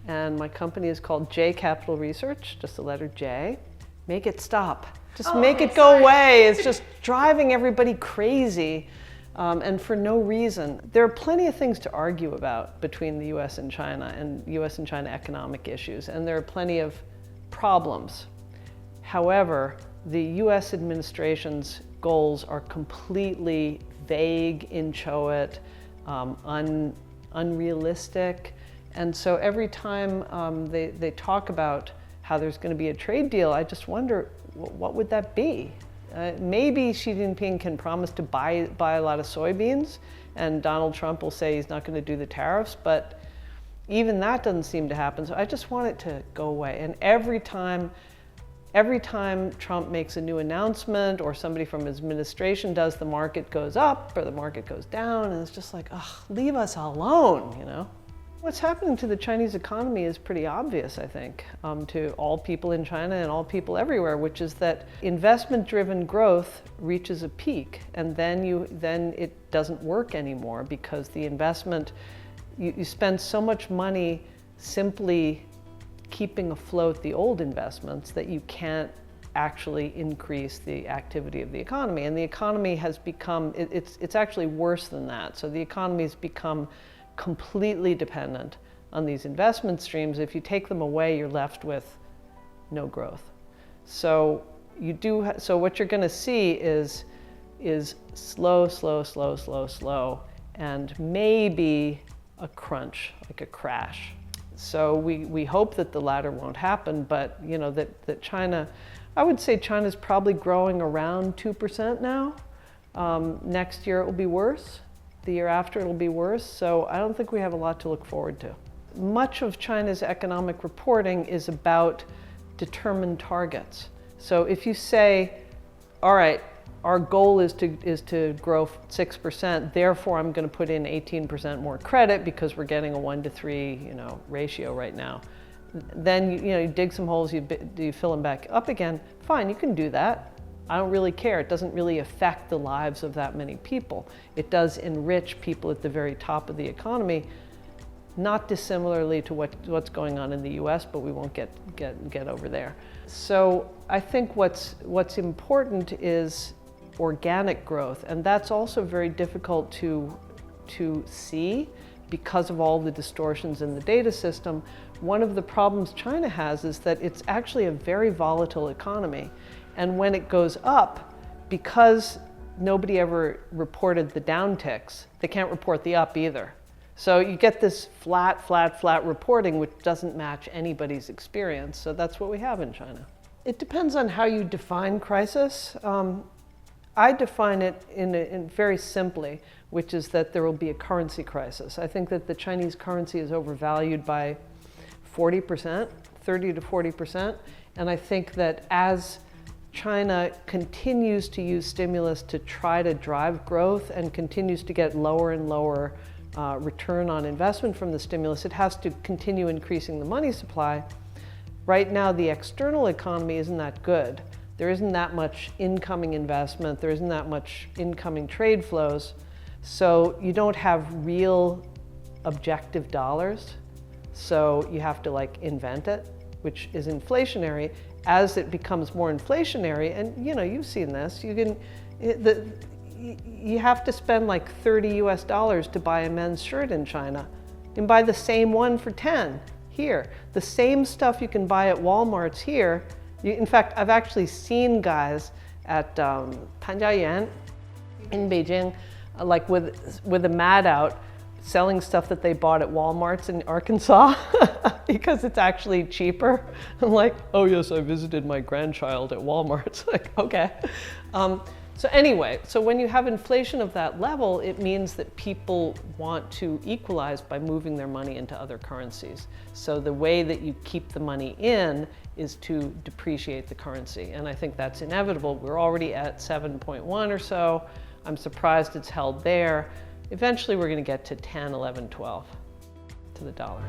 and my company is called J Capital Research, just the letter J. Make it stop. Just make it go away. It's just driving everybody crazy, and for no reason. There are plenty of things to argue about between the US and China economic issues, and there are plenty of problems. However, the US administration's goals are completely vague, inchoate, unrealistic. And so every time they talk about how there's going to be a trade deal, I just wonder, what would that be? Maybe Xi Jinping can promise to buy a lot of soybeans, and Donald Trump will say he's not going to do the tariffs, but even that doesn't seem to happen. So I just want it to go away. And every time Trump makes a new announcement or somebody from his administration does, the market goes up or the market goes down, and it's just like, ugh, leave us alone, you know? What's happening to the Chinese economy is pretty obvious, I think, to all people in China and all people everywhere, which is that investment-driven growth reaches a peak, and then it doesn't work anymore because the investment, you spend so much money simply keeping afloat the old investments that you can't actually increase the activity of the economy. And the economy has become, it's actually worse than that. So the economy has become completely dependent on these investment streams. If you take them away, you're left with no growth. So so what you're going to see is slow, and maybe a crunch, like a crash. So we hope that the latter won't happen, but you know that China, I would say China's probably growing around 2% now. Next year it will be worse. The year after it'll be worse. So I don't think we have a lot to look forward to. Much of China's economic reporting is about determined targets. So if you say, all right, our goal is to grow 6%, therefore I'm going to put in 18% more credit because we're getting a 1-to-3 ratio right now. Then you dig some holes, you fill them back up again. Fine, you can do that. I don't really care. It doesn't really affect the lives of that many people. It does enrich people at the very top of the economy, not dissimilarly to what's going on in the US, but we won't get over there. So I think what's important is organic growth, and that's also very difficult to see because of all the distortions in the data system. One of the problems China has is that it's actually a very volatile economy. And when it goes up, because nobody ever reported the downticks, they can't report the up either. So you get this flat reporting, which doesn't match anybody's experience. So that's what we have in China. It depends on how you define crisis. I define it in very simply, which is that there will be a currency crisis. I think that the Chinese currency is overvalued by 40%, 30 to 40%. And I think that as China continues to use stimulus to try to drive growth and continues to get lower and lower return on investment from the stimulus, it has to continue increasing the money supply. Right now, the external economy isn't that good. There isn't that much incoming investment. There isn't that much incoming trade flows. So you don't have real objective dollars. So you have to invent it, which is inflationary. As it becomes more inflationary, and you've seen this, you have to spend $30 US to buy a men's shirt in China. You can buy the same one for 10 here. The same stuff you can buy at Walmart's here. In fact, I've actually seen guys at Panjiayuan in Beijing, with a mat out, selling stuff that they bought at Walmart's in Arkansas because it's actually cheaper. I'm like, oh yes, I visited my grandchild at Walmart. It's like, okay. So anyway, so when you have inflation of that level, it means that people want to equalize by moving their money into other currencies. So the way that you keep the money in is to depreciate the currency. And I think that's inevitable. We're already at 7.1 or so. I'm surprised it's held there. Eventually we're going to get to 10, 11, 12 to the dollar.